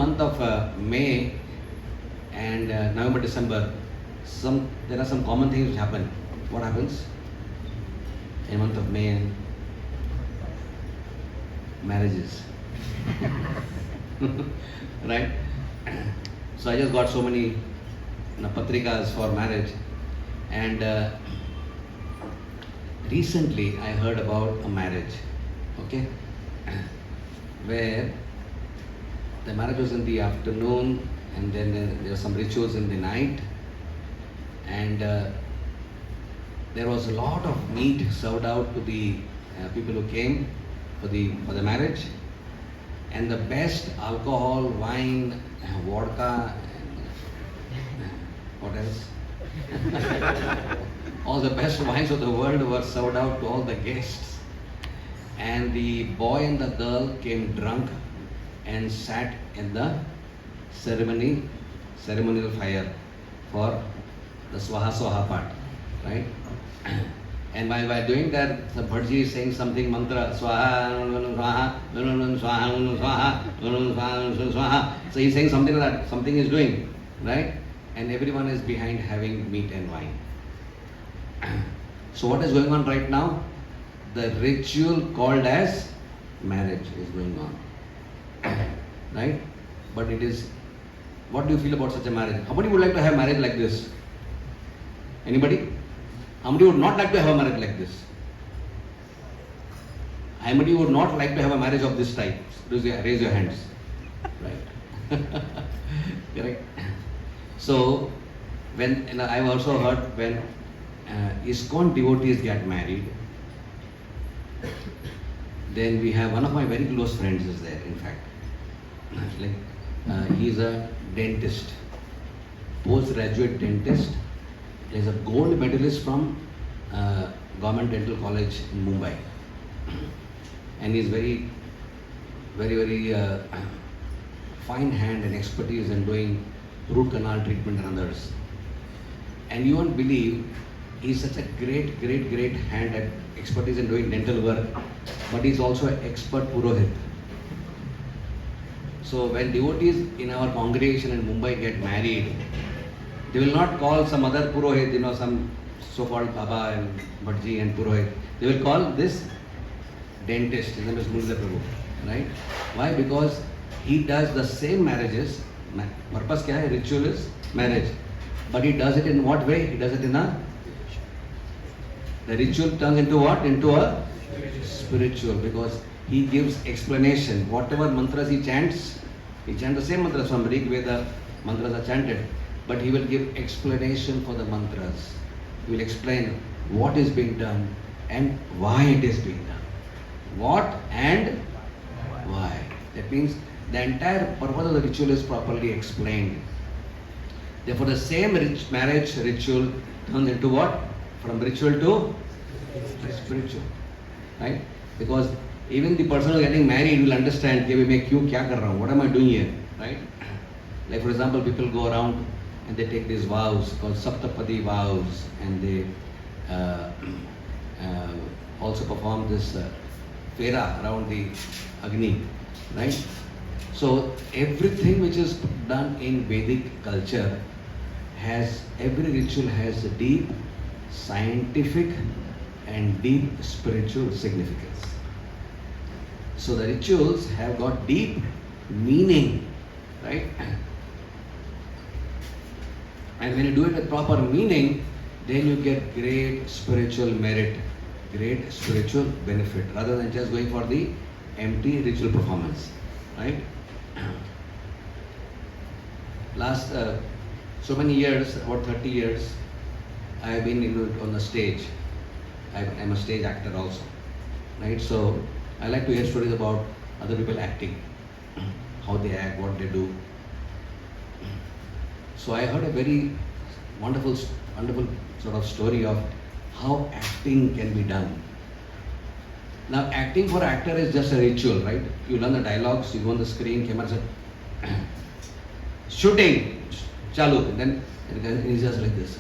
month of May and November, December, there are some common things which happen. What happens in month of May? And marriages. Right? So I just got so many patrikas for marriage, and recently I heard about a marriage, okay, where the marriage was in the afternoon, and then there were some rituals in the night, and there was a lot of meat served out to the people who came for the marriage, and the best alcohol, wine, vodka, and what else? All the best wines of the world were served out to all the guests, and the boy and the girl came drunk and sat in the ceremonial fire for the Swaha Swaha part, right? And while doing that, the Bhadji is saying something mantra, Swaha, Swaha, Swaha, Swaha, Swaha. So he's saying something like that, something is doing, right? And everyone is behind having meat and wine. So what is going on right now? The ritual called as marriage is going on, right? But it is, what do you feel about such a marriage? How many would like to have marriage like this? Anybody? How many would not like to have a marriage like this? How many would not like to have a marriage of this type? Raise your hands. Right. Correct. So, when I've also heard when ISKCON devotees get married, then we have one of my very close friends is there, in fact. He's a dentist, postgraduate dentist. He's a gold medalist from Government Dental College in Mumbai. And he's very, very, very fine hand and expertise in doing root canal treatment and others. And you won't believe, he's such a great, great, great hand at expertise in doing dental work, but he's also an expert Purohit. So when devotees in our congregation in Mumbai get married, they will not call some other Purohit, some so-called Baba and Bhadji and Purohit. They will call this dentist, his name is Murli Prabhu, right? Why? Because he does the same marriages. Purpose kya hai? Ritual is marriage. But he does it in what way? He does it in the ritual turns into what? Into a spiritual, because he gives explanation. Whatever mantras he chants the same mantras from Rig Veda, mantras are chanted, but he will give explanation for the mantras. He will explain what is being done and why it is being done. What and why. That means the entire purpose of the ritual is properly explained. Therefore, the same marriage ritual turns into what? From ritual to spiritual, right? Because even the person who is getting married will understand, what am I doing here, right? Like for example, people go around and they take these vows called Saptapadi vows, and they also perform this Fera around the Agni, right? So everything which is done in Vedic culture every ritual has a deep scientific and deep spiritual significance. So the rituals have got deep meaning, right? And when you do it with proper meaning, then you get great spiritual merit, great spiritual benefit, rather than just going for the empty ritual performance, right? Last so many years, about 30 years, I have been on the stage. I'm a stage actor also, right? So I like to hear stories about other people acting, how they act, what they do. So I heard a very wonderful sort of story of how acting can be done. Now, acting for an actor is just a ritual, right? You learn the dialogues, you go on the screen, camera says, shooting, chalu, and then it's just like this.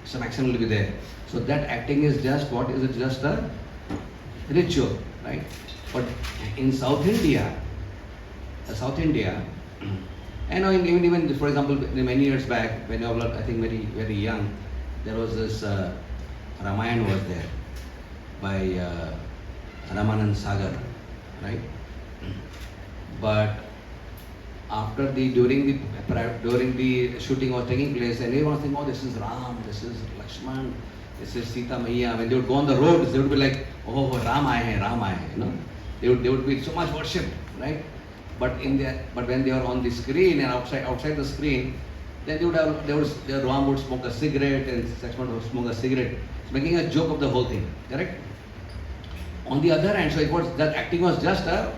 Some action will be there. So that acting is just what? Is it just a ritual, right? But in South India, And even for example, many years back, when I was I think very young, there was this Ramayana was there by Ramanand Sagar, right? But after during the shooting was taking place, and everyone was thinking, oh, this is Ram, this is Lakshman, this is Sita Maiya. When they would go on the roads, they would be like, oh, Ram aaye hain, Ram aaye hain, you know. They would be so much worshipped, right? But when they were on the screen and outside the screen, then their Ram would smoke a cigarette and Lakshman would smoke a cigarette, making a joke of the whole thing, correct? On the other hand, so it was that acting was just a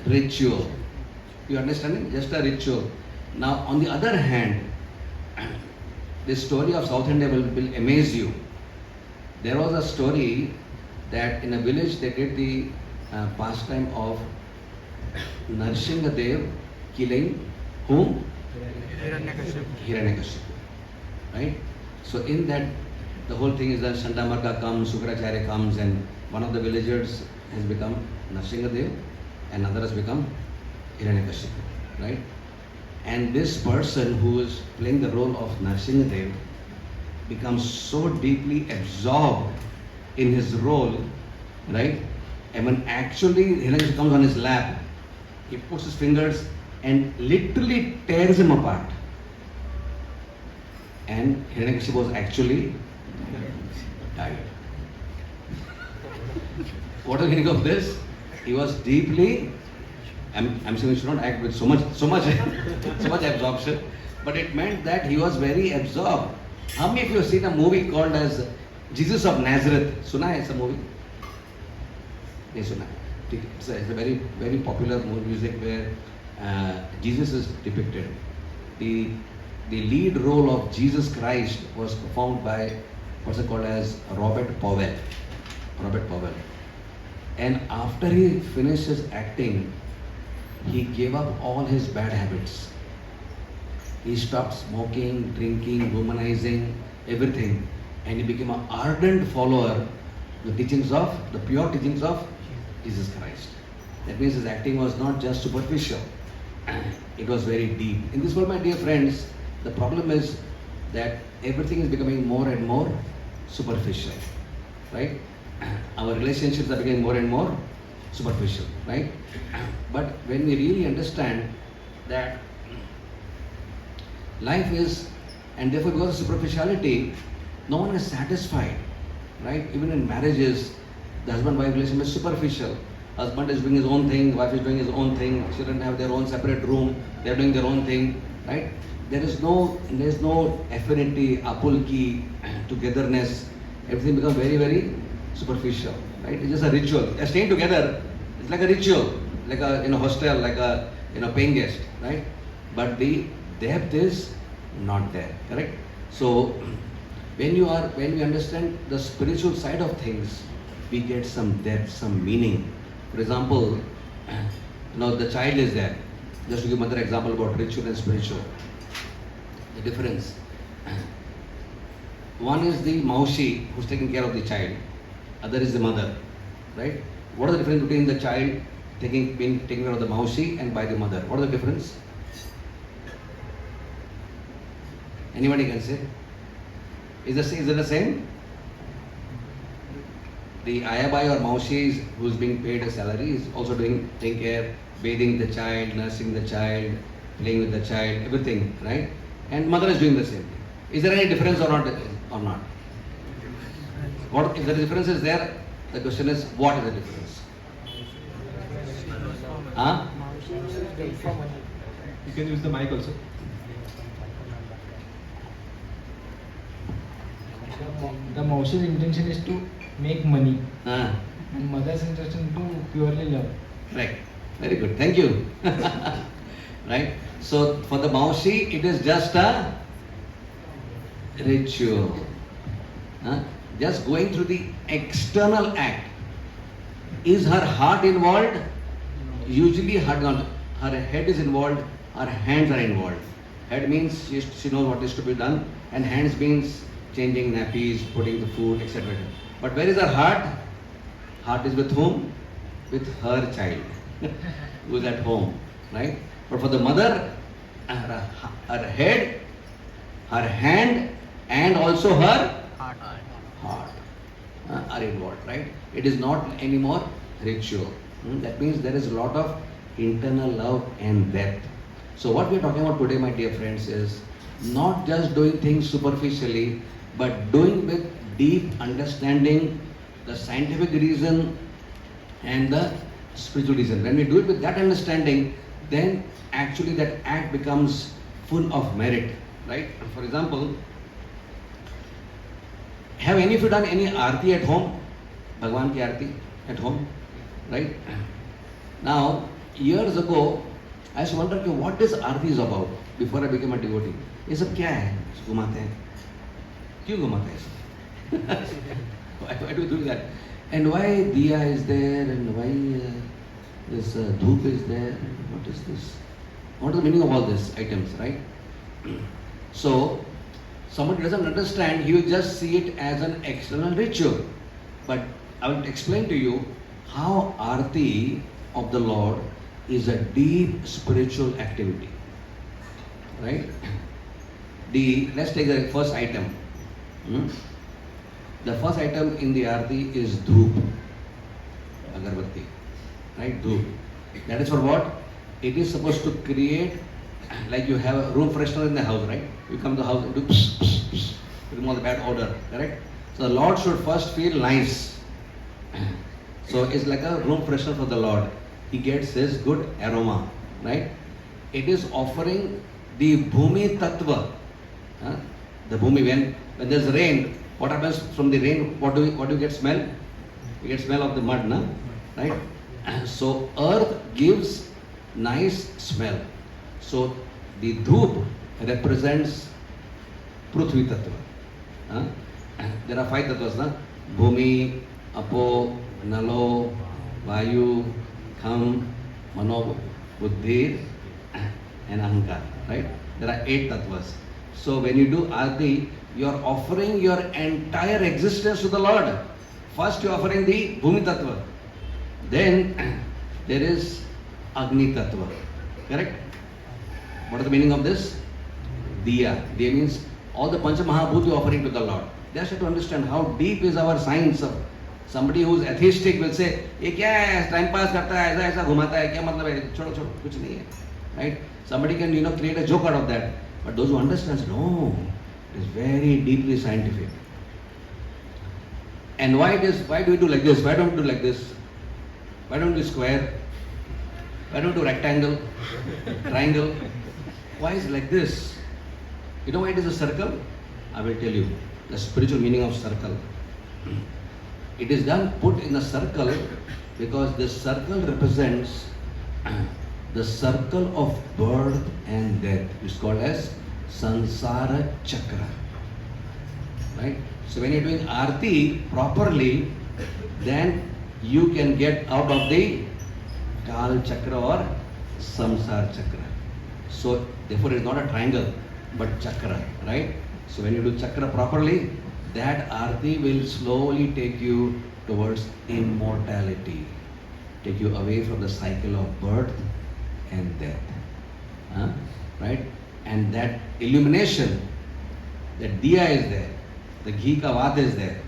ritual. You understand? Just a ritual. Now, on the other hand, the story of South India will amaze you. There was a story that in a village they did the pastime of Narsinghadev killing whom? Hiranyakashipu. Right? So in that, the whole thing is that Chandamarka comes, Sukracharya comes, and one of the villagers has become Narsinghadev and another has become Hiranyakashipu. Right? And this person who is playing the role of Narsinghadev becomes so deeply absorbed in his role, right? And when actually Hiranyakashipu comes on his lap, he puts his fingers and literally tears him apart. And Hiranyakashipu was actually died. What do you think of this? He was deeply, I'm saying we should not act with so much absorption, but it meant that he was very absorbed. How many of you have seen a movie called as Jesus of Nazareth? Suna hai aisa movie? Nahi suna. It's a very, very popular movie music where Jesus is depicted. The lead role of Jesus Christ was performed by what's it called as Robert Powell. And after he finished his acting, he gave up all his bad habits. He stopped smoking, drinking, womanizing, everything. And he became an ardent follower of the pure teachings of Jesus Christ. That means his acting was not just superficial. It was very deep. In this world, my dear friends, the problem is that everything is becoming more and more superficial, right? Our relationships are becoming more and more superficial, right? But when we really understand that life is, and therefore because of superficiality, no one is satisfied, right? Even in marriages, the husband-wife relationship is superficial. Husband is doing his own thing, wife is doing his own thing, children have their own separate room, they are doing their own thing, right? There is no affinity, apulki, togetherness. Everything becomes very, very superficial, right? It's just a ritual. They're staying together. It's like a ritual, like a hostel, like a paying guest, right? But the depth is not there, correct? So when we understand the spiritual side of things, we get some depth, some meaning. For example, the child is there. Just to give another example about ritual and spiritual. The difference. One is the maushi who's taking care of the child. Other is the mother, right? What is the difference between the child being taken care of the maushi and by the mother? What is the difference? Anybody can say? Is it the same? The ayabai or maushi who's being paid a salary is also taking care, bathing the child, nursing the child, playing with the child, everything, right? And mother is doing the same thing. Is there any difference or not? What if the difference is there? The question is, what is the difference? Huh? You can use the mic also. The Moshe's intention is to make money. And mother's intention to purely love. Right. Very good. Thank you. Right. So for the Maushi, it is just a ritual. Just going through the external act. Is her heart involved? Usually her head is involved, her hands are involved. Head means she knows what is to be done, and hands means changing nappies, putting the food, etc. But where is her heart? Heart is with whom? With her child, who is at home. right? But for the mother, her head, her hand, and also her heart are involved, right? It is not anymore ritual. That means there is a lot of internal love and depth. So what we are talking about today, my dear friends, is not just doing things superficially, but doing with deep understanding, the scientific reason and the spiritual reason. When we do it with that understanding, then actually that act becomes full of merit, right? For example, have any of you done any arti at home? Bhagwan ki arti at home, right? Now, years ago, I used to wonder what this arti is about before I became a devotee. ये सब क्या है? घुमाते हैं. क्यों घुमाते हैं? Why do we do that? And why diya is there? And why this dhoop is there? What is this? What is the meaning of all these items, right? So, somebody doesn't understand, he will just see it as an external ritual. But I will explain to you how Aarti of the Lord is a deep spiritual activity. Right? Let's take the first item. The first item in the Aarti is dhoop, agarbatti. Right? Dhoop. That is for what? It is supposed to create, like you have a room freshener in the house, right? You come to the house and do pss, pss, pss, to remove the bad odor, correct? So the Lord should first feel nice. So it's like a room freshener for the Lord. He gets his good aroma, right? It is offering the Bhumi Tattva. The Bhumi, when there's rain, what happens from the rain? What do you get smell? You get smell of the mud, na? Right? So earth gives nice smell. So the dhoop represents Prithvi Tattva. There are 5 tattvas, na? Bhumi, Apo, Nalo, Vayu, Kham, Mano, Buddhi, and Ahankar. Right? There are 8 tattvas. So when you do Aarti, you are offering your entire existence to the Lord. First you are offering the Bhumi Tattva. Then there is Agni Tattva. Correct? What is the meaning of this? Diya. Diya means all the Pancha Mahabhuti you are offering to the Lord. They have to understand how deep is our science of somebody who is atheistic will say, ये क्या है? Time pass करता है, ऐसा ऐसा घुमाता है, क्या मतलब है? छोड़ो छोड़ो, कुछ नहीं है. Right? Somebody can create a joke out of that. But those who understand say, no, it is very deeply scientific. And why do we do like this? Why don't we do like this? Why don't we do square? Why don't we do rectangle? Triangle? Why is it like this? You know why it is a circle? I will tell you the spiritual meaning of circle. It is put in a circle because this circle represents the circle of birth and death. It's called as Sansara Chakra. Right? So when you're doing Aarti properly, then you can get out of the Kal Chakra or Samsara Chakra. So therefore it's not a triangle, but Chakra. Right? So when you do Chakra properly, that Aarti will slowly take you towards immortality. Take you away from the cycle of birth and death. Right? And that illumination, that diya is there, the ghee ka vaat is there,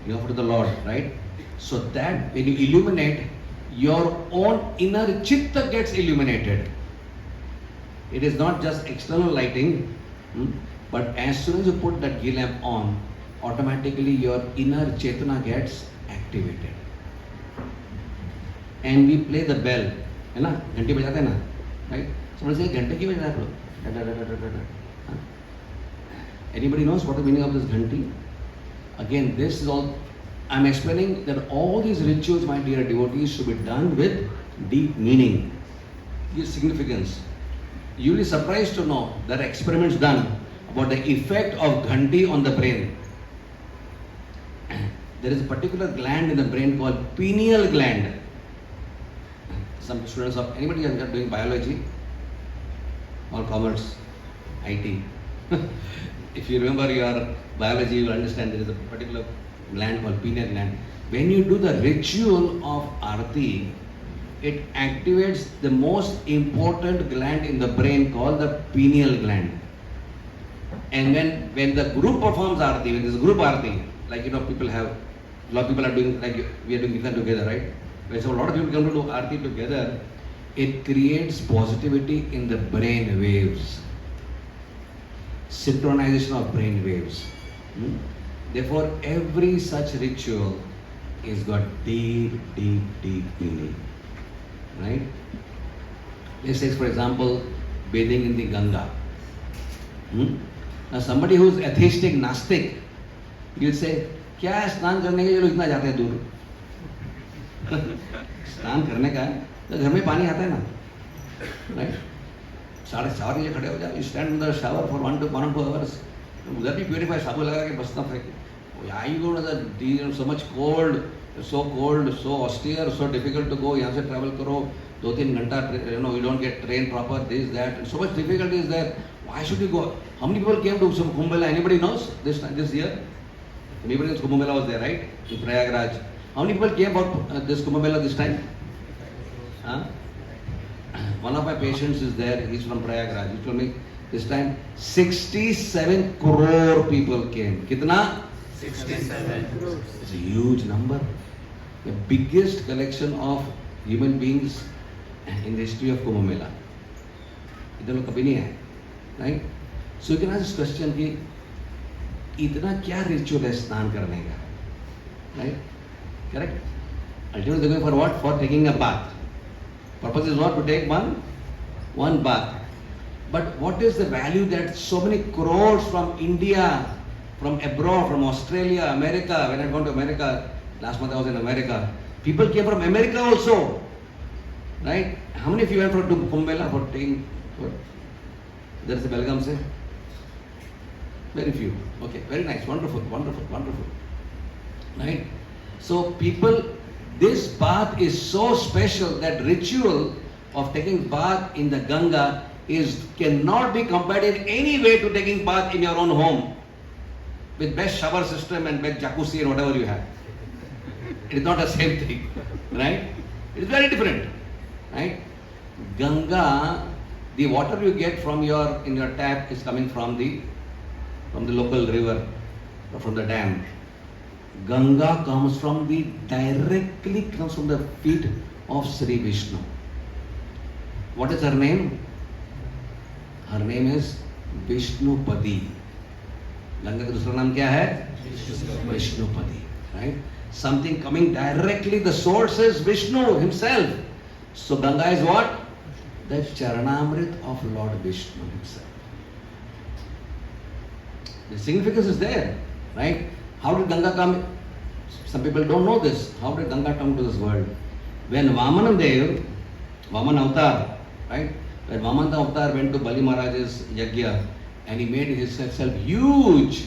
you offer to the Lord, right? So that when you illuminate, your own inner chitta gets illuminated. It is not just external lighting, but as soon as you put that ghee lamp on, automatically your inner chetana gets activated. And we play the bell, है ना? घंटी बजाते हैं ना, right? Someone say, घंटे क्यों बजा रहे हो? Anybody knows what the meaning of this ghanti? Again, this is all, I'm explaining that all these rituals, my dear devotees, should be done with deep meaning, deep significance. You'll be surprised to know there are experiments done about the effect of ghanti on the brain. There is a particular gland in the brain called pineal gland. Some students of anybody who are doing biology or commerce, IT. If you remember your biology, you will understand there is a particular gland called pineal gland. When you do the ritual of Aarti, it activates the most important gland in the brain called the pineal gland. And when the group performs Aarti, when there's a group Aarti, like people have, a lot of people are doing, like we are doing Kirtan together, right? When so a lot of people come to do Aarti together, it creates positivity in the brain waves. Synchronization of brain waves. Therefore, every such ritual is got deep, deep, deep meaning. Right? Let's take, for example, bathing in the Ganga. Now, somebody who is atheistic, Nastic, he'll say, क्या है स्नान करने के लिए लोग इतना जाते हैं दूर? स्नान करने का है तो घर में पानी आता है ना, राइट? 4:30 बजे खड़े हो जाओ, you stand in the shower for 1 or 2 hours, उधर भी प्यूरिफाई साबुन लगा के बसना फेंके. Why you go to the so much cold, so austere, so difficult to go. यहाँ से travel करो 2-3 घंटा, you don't get train proper, this, that, and so much difficulty is there. Why should you go? How many people came to Kumbh Mela? Anybody knows this year? Anybody knows Kumbh Mela was there, right? In Prayagraj. How many people came for this Kumbh Mela this time? Huh? One of my patients is there. He's from Prayagraj. He told me this time 67 crore people came. Kitna? 67 crores. It's a huge number. The biggest collection of human beings in the history of Kumbh Mela. इधर लोग कभी नहीं है, right? So you can ask this question कि इतना क्या ritual है स्नान करने का, right? Correct? Ultimately they're going for what? For taking a bath. Purpose is what? To take one bath. But what is the value that so many crores from India, from abroad, from Australia, America? When I gone to America, last month I was in America. People came from America also, right? How many of you went to Kumbh Mela for taking? There is a Belagavi say. Very few. Okay, very nice, wonderful, right? So people, this bath is so special that ritual of taking bath in the Ganga cannot be compared in any way to taking bath in your own home with best shower system and best jacuzzi and whatever you have. It is not the same thing, right? It is very different, right? Ganga, the water you get from in your tap is coming from the local river or from the dam. Ganga directly comes from the feet of Sri Vishnu. What is her name? Her name is Vishnupadi. Ganga का दूसरा नाम क्या है? Vishnupadi, right? Something coming directly, the source is Vishnu himself. So Ganga is what? The Charanamrit of Lord Vishnu himself. The significance is there, right? How did Ganga come? Some people don't know this. How did Ganga come to this world? When Vaman Avatar, right? When Vaman Avatar went to Bali Maharaj's yajna and he made himself huge.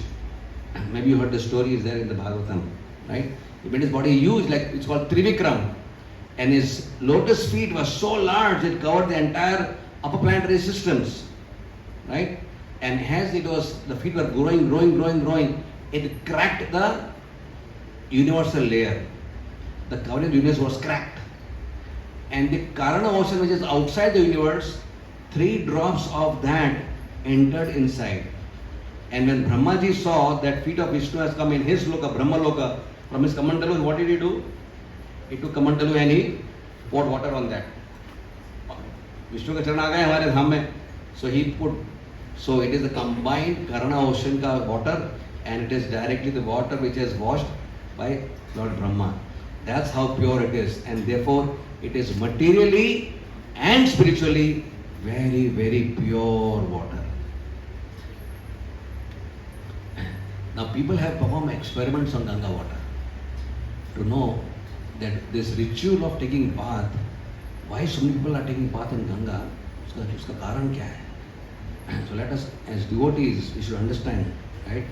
Maybe you heard the story, is there in the Bhagavatam, right? He made his body huge, like it's called Trivikram. And his lotus feet were so large it covered the entire upper planetary systems, right? And as the feet were growing, it cracked the universal layer. The covering universe was cracked. And the Karana ocean, which is outside the universe, 3 drops of that entered inside. And when Brahmaji saw that feet of Vishnu has come in his loka, Brahma loka, from his Kamandalu, what did he do? He took Kamandalu and he poured water on that. Vishnu ka charan aa gaye hamare dham mein. So it is the combined Karana ocean ka water, and it is directly the water which is washed by Lord Brahma. That's how pure it is, and therefore it is materially and spiritually very, very pure water. Now people have performed experiments on Ganga water to know that this ritual of taking bath, why so many people are taking bath in Ganga, uska karan kya hai? So let us, as devotees, we should understand, right?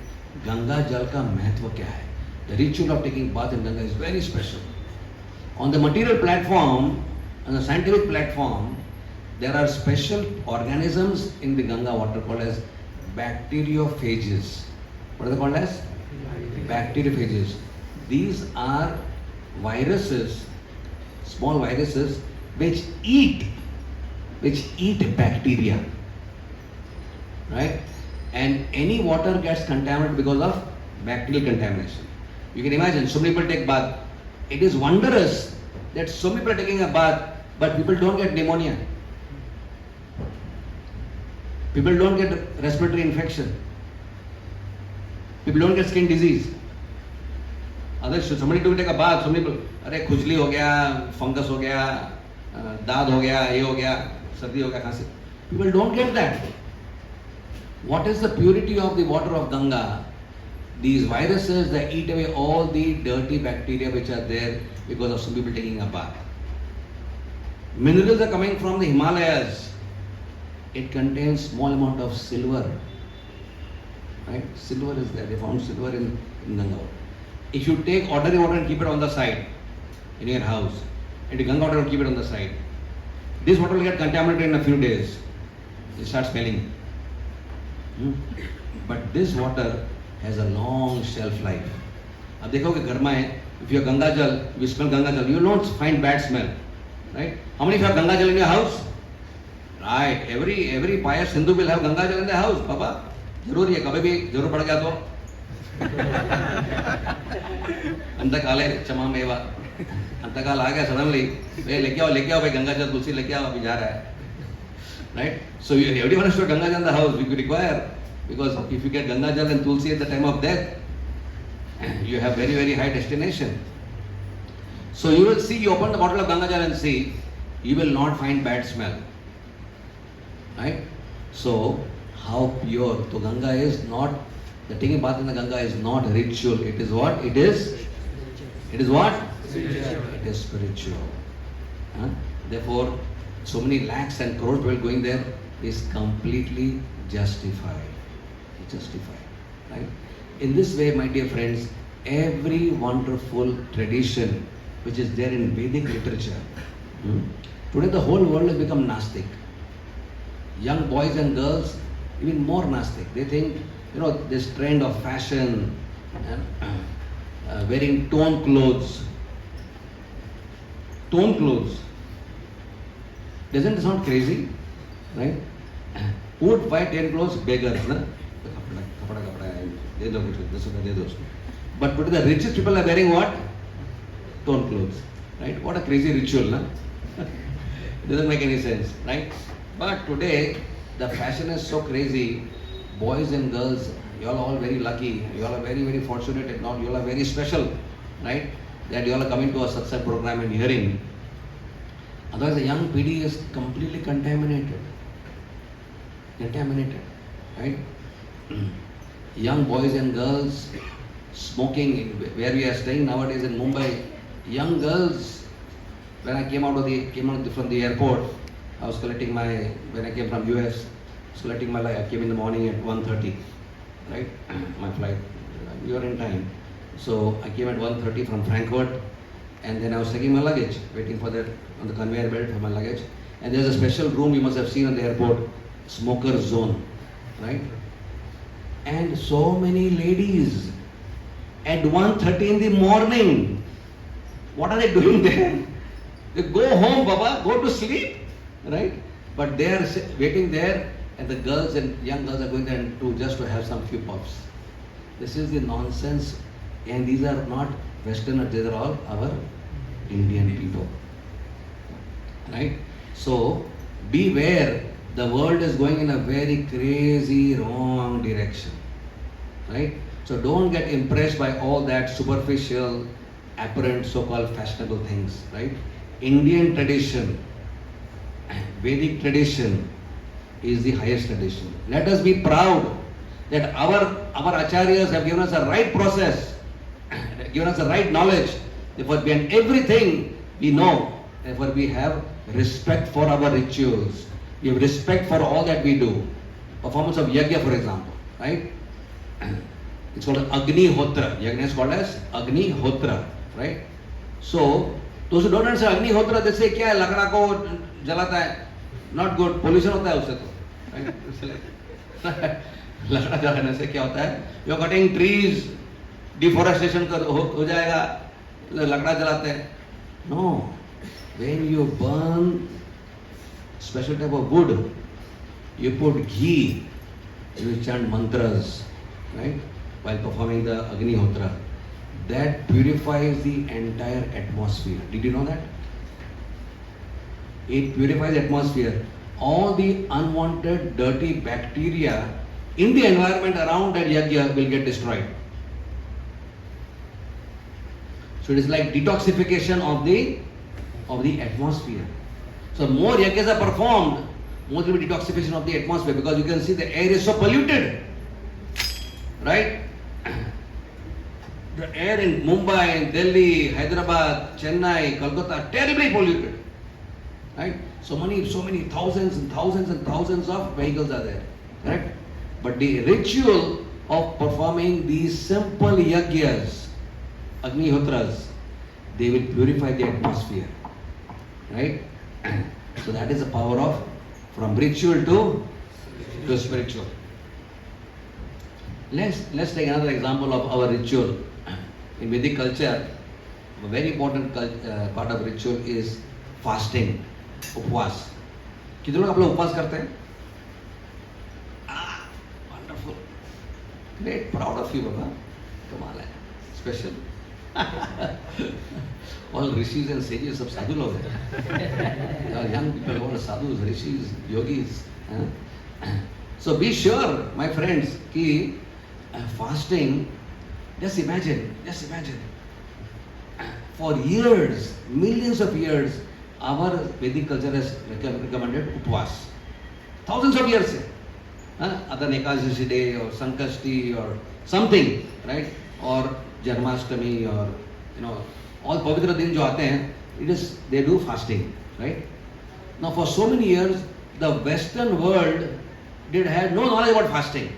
Ganga Jal ka mahatva kya hai? The ritual of taking bath in Ganga is very special. On the material platform, on the scientific platform, there are special organisms in the Ganga water called as bacteriophages. What are they called as? Bacteriophages. These are viruses, small viruses, which eat bacteria, right? And any water gets contaminated because of bacterial contamination. You can imagine, so many people take bath. It is wondrous that so many people are taking a bath, but people don't get pneumonia. People don't get respiratory infection. People don't get skin disease. Others, somebody to take a bath, so many people, अरे खुजली हो गया, fungus हो गया, दाद हो गया, ये हो गया, सर्दी हो गया, खांसी. People don't get that. What is the purity of the water of Ganga? These viruses that eat away all the dirty bacteria which are there because of some people taking a bath. Minerals are coming from the Himalayas. It contains small amount of silver. Right? Silver is there. They found silver in Ganga water. If you take ordinary water and keep it on the side in your house, and the Ganga water and keep it on the side, this water will get contaminated in a few days. It starts smelling. But this water has a long shelf life. अब देखो कि घर में है, if you have Ganga Jal, you smell Ganga Jal, you don't find bad smell, right? How many of you have Ganga Jal in your house? Right, every pious Hindu will have Ganga Jal in their house, Papa. जरूरी है, कभी भी जरूर पड़ गया तो अंतकाल है क्षमा मेवा, अंतकाल आ गया सडनली, लेके आओ भाई गंगा जल, तुलसी लेके आओ, अभी जा रहा है, right? So everyone has to have Ganga Jal in the house. We require, because if you get Ganga Jal and tulsi at the time of death, you have very, very high destination. So you will see, you open the bottle of Ganga Jal and see, you will not find bad smell, right? So how pure? So Ganga is not, the taking bath in the Ganga is not ritual. It is what? It is what? Spiritual. It is spiritual. Therefore, so many lakhs and crores people going there is completely justified. It's justified, right? In this way, my dear friends, every wonderful tradition which is there in Vedic literature, today the whole world has become Gnostic. Young boys and girls, even more Gnostic. They think, this trend of fashion, wearing torn clothes. Doesn't it sound crazy? Right? Who would buy 10 clothes? Beggars, na? But today the richest people are wearing what? Torn clothes. Right? What a crazy ritual, na? It doesn't make any sense, right? But today the fashion is so crazy. Boys and girls, you all are all very lucky. You all are very, very fortunate. You all are very special, right? That you all are coming to a such program and hearing. Otherwise, the young PD is completely contaminated, right? Young boys and girls smoking, where we are staying nowadays in Mumbai. Young girls, when I came out from the airport, I was collecting when I came from US, collecting my luggage. I came in the morning at 1:30, right? My flight, we were in time. So I came at 1:30 from Frankfurt, and then I was taking my luggage, waiting for that on the conveyor belt for my luggage. And there's a special room you must have seen on the airport, smoker zone, right? And so many ladies at 1:30 in the morning. What are they doing there? They go home, Baba, go to sleep, right? But they are waiting there, and the girls and young girls are going there just to have some few puffs. This is the nonsense, and these are not Westerners, these are all our Indian people, right? So beware, the world is going in a very crazy wrong direction, right? So don't get impressed by all that superficial, apparent, so-called fashionable things, right? Indian tradition, Vedic tradition is the highest tradition. Let us be proud that our acharyas have given us a right process, given us the right knowledge. Therefore, behind everything we know, therefore we have respect for our rituals. We have respect for all that we do. Performance of yajna, for example, right? It's called Agni Hotra. Yajna is called as Agni Hotra, right? So those who don't understand Agni Hotra, they say, क्या है लकड़ा को जलाता है? Not good. Pollution होता है उससे तो, right? लकड़ा जलाने से क्या होता है? You are cutting trees, deforestation हो जाएगा, लकड़ा जलाते हैं. No, when you burn special type of wood, you put ghee, you chant mantras, right? While performing the Agnihotra. That purifies the entire atmosphere. Did you know that? It purifies the atmosphere. All the unwanted dirty bacteria in the environment around that yajna will get destroyed. So it is like detoxification of the atmosphere. So more yajnas are performed, more there will be detoxification of the atmosphere, because you can see the air is so polluted, right? The air in Mumbai, Delhi, Hyderabad, Chennai, Kolkata, terribly polluted, right? So many thousands and thousands and thousands of vehicles are there, correct? But the ritual of performing these simple yajnas, Agnihotras, they will purify the atmosphere, right? So that is the power of from ritual to spiritual. Let's take another example of our ritual. In Vedic culture, a very important part of ritual is fasting, उपवास. कितने लोग आप लोग उपवास करते हैं? Wonderful, great, proud of you, Baba. कमाल है, special. All rishis and sages सब साधु लोग हैं. Young people, all sadhus, rishis, yogis. So be sure, my friends, कि fasting. Just imagine, for years, millions of years, our Vedic culture has recommended upvas. Thousands of years, other Ekadashi day or Sankashti or something, right? Or Janmashtami, or all Pavitra din jo aate hain, they do fasting, right? Now for so many years, the Western world had no knowledge about fasting.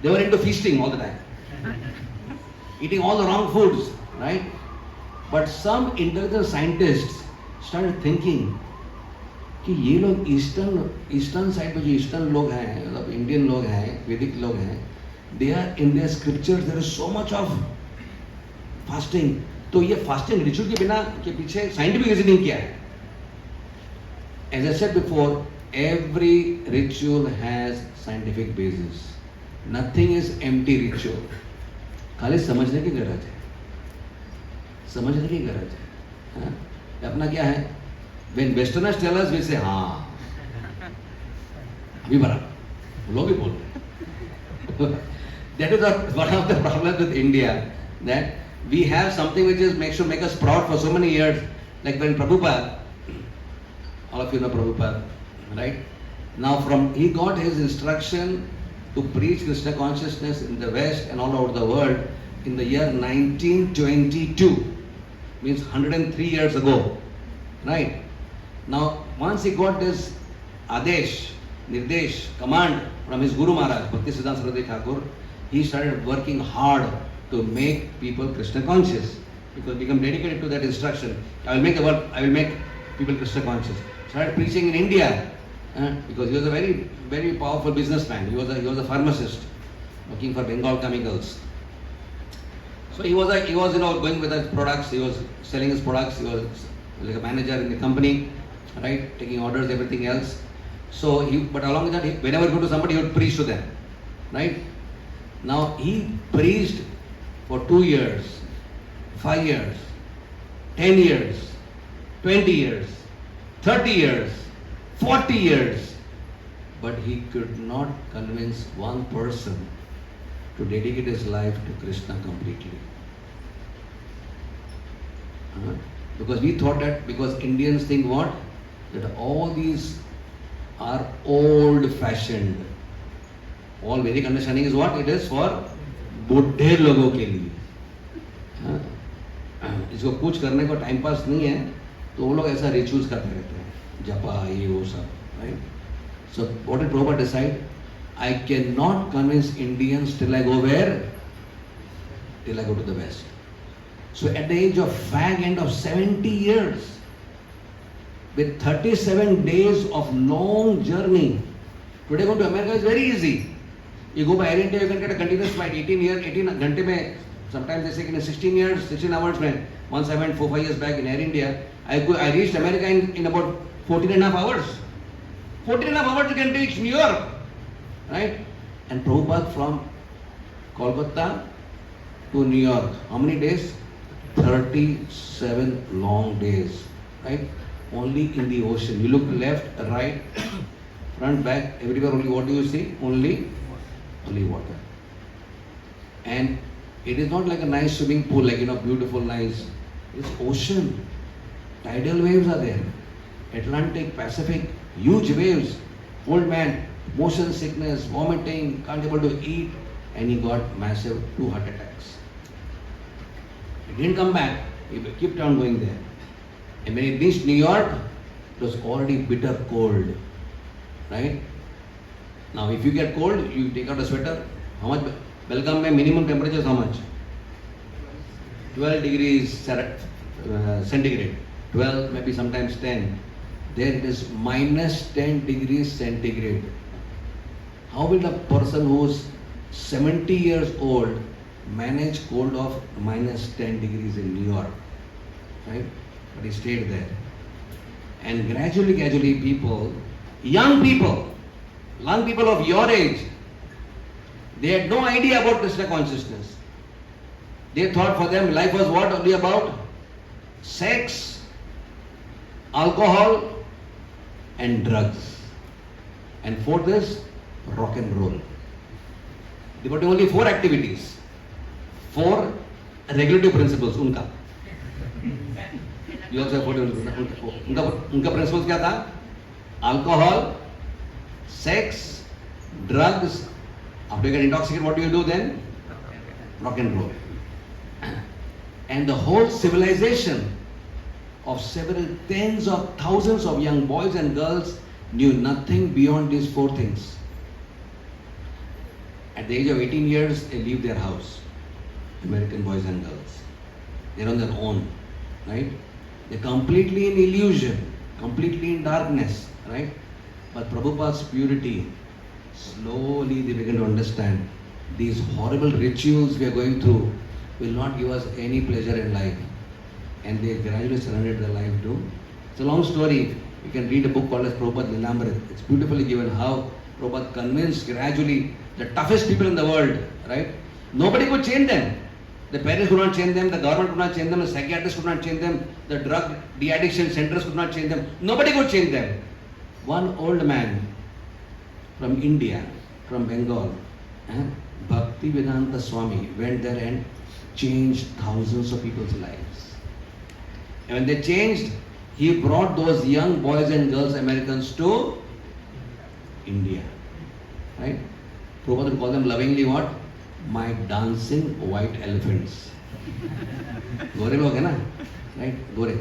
They were into feasting all the time. Eating all the wrong foods, right? But some intelligent scientists started thinking कि ये लोग eastern side पे जो eastern लोग हैं, मतलब Indian लोग हैं, वैदिक लोग हैं, they are in their scriptures there is so much of fasting. तो ये fasting ritual के बिना के पीछे scientific reasoning क्या है? As I said before, every ritual has scientific basis. Nothing is empty ritual. खाली समझने की गरज है, अपना क्या है? When Westerners tell us, we say हाँ, अभी बराबर, लोग भी बोलते हैं. That is one of the problems with India, that we have something which is make us proud for so many years. Like when Prabhupada, all of you know Prabhupada, right? Now he got his instruction to preach Krishna consciousness in the West and all over the world in the year 1922, means 103 years ago, right? Now, once he got this Adesh, Nirdesh, command from his Guru Maharaj, Bhakti Siddhanta Saraswati Thakur, he started working hard to make people Krishna conscious, because become dedicated to that instruction. I will make people Krishna conscious. Started preaching in India. Because he was a very, very powerful businessman. He was a pharmacist working for Bengal Chemicals. So he was going with his products. He was selling his products. He was like a manager in the company, right, taking orders, everything else. So but along with that, whenever he go to somebody, he would preach to them, right? Now he preached for 2 years, 5 years, 10 years, 20 years, 30 years. 40 years, but he could not convince one person to dedicate his life to Krishna completely. Because we thought that, because Indians think what? That all these are old-fashioned. All Vedic understanding is what? It is for बुढ़े लोगों के लिए. इसको कुछ करने को time pass नहीं है, तो वो लोग ऐसा रिचुअल्स करते रहते हैं. Japa, ये वो सब, right? So what did Prabhupada decide? I cannot convince Indians till I go where? Till I go to the West. So at the age of fag end of 70 years, with 37 days of long journey, today going to America is very easy. You go by Air India, you can get a continuous flight. 18 घंटे में Sometimes they say in 16 years, 16 hours, man. Once I went 4-5 years back in Air India, I reached America in about 14 and a half hours. 14 and a half hours you can reach New York, right? And Prabhupada from Kolkata to New York, how many days? 37 long days, right? Only in the ocean. You look left, right, front, back, everywhere only what do you see? Only water. And it is not like a nice swimming pool, like, beautiful, nice. It's ocean. Tidal waves are there. Atlantic, Pacific, huge waves. Old man, motion sickness, vomiting, can't able to eat, and he got massive 2 heart attacks. He didn't come back. He kept on going there. And when he reached New York, it was already bitter cold, right? Now, if you get cold, you take out a sweater. How much? Belagavi minimum temperature is how much? 12 degrees centigrade. 12, maybe sometimes 10. There it is minus 10 degrees centigrade. How will a person who's 70 years old manage cold of minus 10 degrees in New York? Right? But he stayed there. And gradually, young people of your age, they had no idea about Krishna consciousness. They thought for them life was what? Only about sex, alcohol, and drugs. And fourth is rock and roll. They were doing only 4 activities. 4 regulative principles, unka. You also have 4 principles. Unka principles kya tha? Alcohol, sex, drugs. After you get intoxicated, what do you do then? Rock and roll. And the whole civilization of several tens of thousands of young boys and girls knew nothing beyond these 4 things. At the age of 18 years, they leave their house. American boys and girls. They're on their own, right? They're completely in illusion, completely in darkness, right? But Prabhupada's purity, slowly they begin to understand these horrible rituals we are going through will not give us any pleasure in life. And they gradually surrendered their life to. It's a long story. You can read a book called as Prabhupada Lilamrit. It's beautifully given how Prabhupada convinced gradually the toughest people in the world, right? Nobody could change them. The parents could not change them, the government could not change them, the psychiatrists could not change them, the drug de-addiction centers could not change them. Nobody could change them. One old man from India, from Bengal, Bhakti Vedanta Swami went there and changed thousands of people's lives. And when they changed, he brought those young boys and girls, Americans, to India. Right? Prabhupada would call them lovingly what? My dancing white elephants. Gore log hai na? Right? Gore.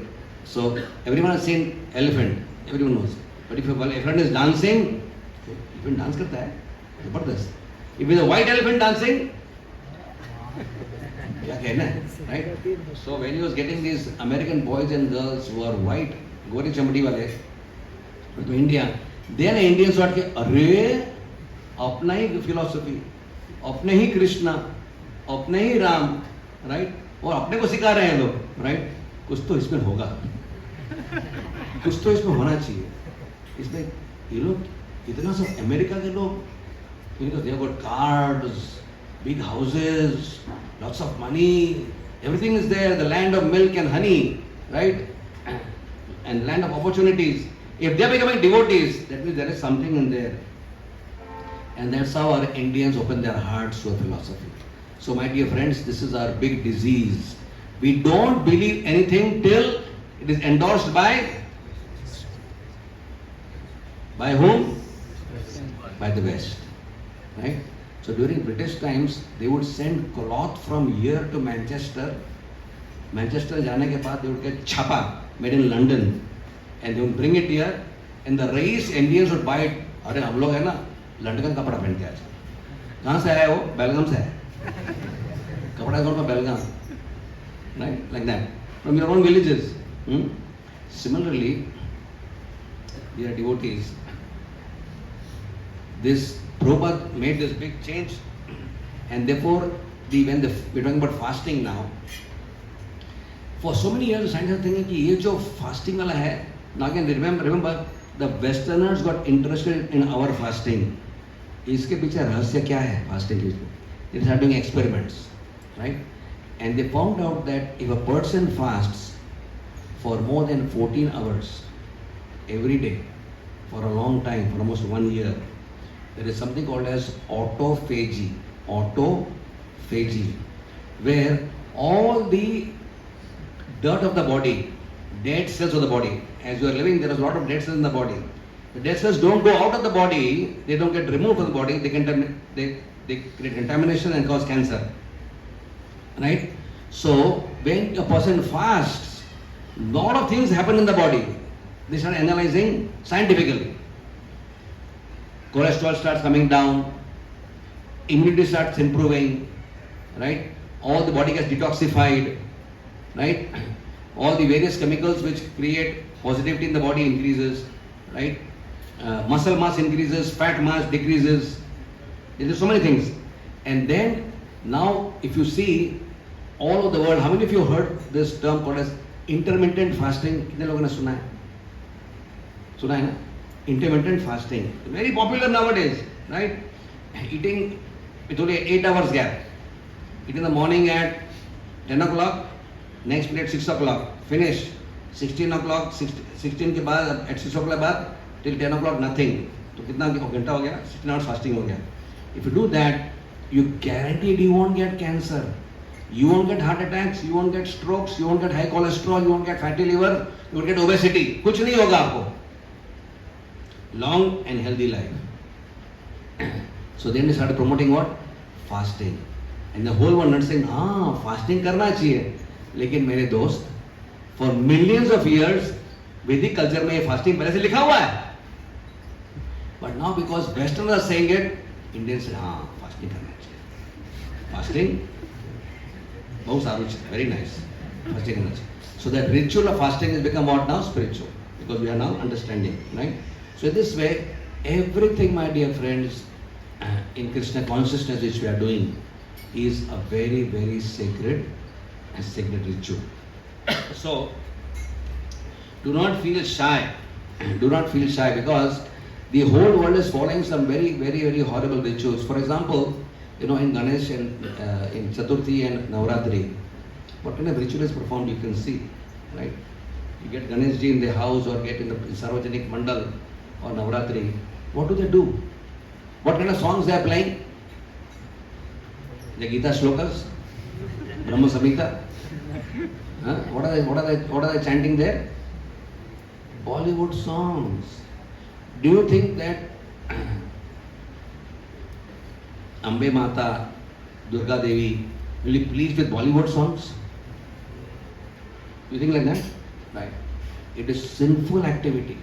So everyone has seen elephant. Everyone knows. But if an elephant is dancing, elephant dance karta hai. Zabardast. If it is a white elephant dancing, kya kehna hai? Right? So when he was getting these American boys and girls who are white, gore chamdi wale, to India, then Indians thought कि अरे अपना ही philosophy, अपने ही कृष्णा, अपने ही Ram, right? और अपने को सिखा रहे हैं लोग, right? कुछ तो इसमें होगा, कुछ तो इसमें होना चाहिए. इसमें ये लोग इतना सब अमेरिका के लोग, इनको they have got cars, big houses, lots of money, everything is there, the land of milk and honey, right? And land of opportunities. If they are becoming devotees, that means there is something in there. And that's how our Indians open their hearts to a philosophy. So my dear friends, this is our big disease. We don't believe anything till it is endorsed by whom? By the West. Right? So during British times, they would send cloth from here to Manchester. Manchester जाने के बाद they would get छापा made in London. And they would bring it here, and the race Indians would buy it. अरे हम लोग है ना London का कपड़ा पहनते हैं आज. कहाँ से आया वो? बेलगाम से है. कपड़ा कौन सा बेलगाम? Right, like that. From your own villages. Similarly, we are devotees. This Prabhupada made this big change, and therefore we're talking about fasting now. For so many years, scientists are thinking कि ये जो fasting वाला है, now again remember the Westerners got interested in our fasting. इसके पीछे रहस्य क्या है fasting के? They started doing experiments, right? And they found out that if a person fasts for more than 14 hours every day for a long time, for almost 1 year, there is something called as autophagy, where all the dirt of the body, dead cells of the body, as you are living, there is a lot of dead cells in the body. The dead cells don't go out of the body, they don't get removed from the body, they create contamination and cause cancer. Right? So, when a person fasts, lot of things happen in the body. They start analyzing scientifically. Cholesterol starts coming down, immunity starts improving, right? All the body gets detoxified, right? All the various chemicals which create positivity in the body increases, right? Muscle mass increases, fat mass decreases. There are so many things. And then now if you see all over the world, how many of you heard this term called as intermittent fasting? कितने लोगों ने सुना है? सुना है ना? Intermittent fasting, very popular nowadays, right? Eating with only 8 hours gap. Eat in the morning at 10 o'clock, next plate 6 o'clock, finish. 16 o'clock, 16 के बाद at 6 o'clock बाद till 10 o'clock nothing. तो कितना घंटा हो गया? 16 hours fasting हो गया. If you do that, you guaranteed you won't get cancer. You won't get heart attacks, you won't get strokes, you won't get high cholesterol, you won't get fatty liver, you won't get obesity. कुछ नहीं होगा आपको. Long and healthy life. So then they started promoting what? Fasting. And the whole world saying, fasting करना चाहिए. लेकिन मेरे दोस्त, for millions of years, Vedic culture में ये fasting पहले से लिखा हुआ है. But now because Westerners are saying it, Indians say, fasting करना चाहिए. Fasting, बहुत सारू है, very nice. Fasting करना चाहिए. So that ritual of fasting has become what now? Spiritual. Because we are now understanding, right? So this way, everything, my dear friends, in Krishna consciousness which we are doing is a very, very sacred ritual. So, do not feel shy. Do not feel shy because the whole world is following some very, very, very horrible rituals. For example, in Ganesh and in Chaturthi and Navratri, what kind of ritual is performed you can see, right? You get Ganesh ji in the house or get in the Sarvajanik Mandal or Navratri, what do? What kind of songs they are playing? The Gita Shlokas? Brahma Samhita? What are they chanting there? Bollywood songs. Do you think that Ambe Mata, Dwarkadhish will be pleased with Bollywood songs? You think like that? Right. It is sinful activity.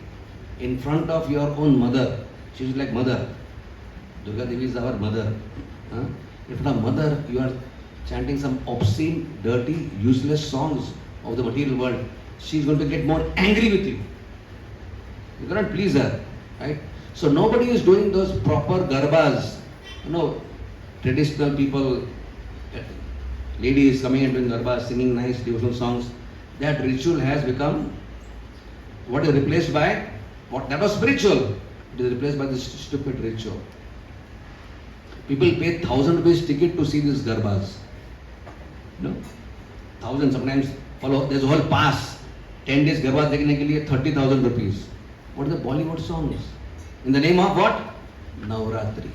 In front of your own mother, she is like mother. Dwarkadhish is our mother. In front of mother, you are chanting some obscene, dirty, useless songs of the material world. She is going to get more angry with you. You cannot please her, right? So nobody is doing those proper garbas. Traditional people, ladies coming and doing garbas, singing nice devotional songs. That ritual has become what is replaced by what that was spiritual. It is replaced by this stupid ritual. People pay 1,000 rupees ticket to see these garbas. 1,000 sometimes follow. There's a whole pass. 10 days garbas देखने के लिए 30,000 rupees. What are the Bollywood songs? In the name of what? Navratri.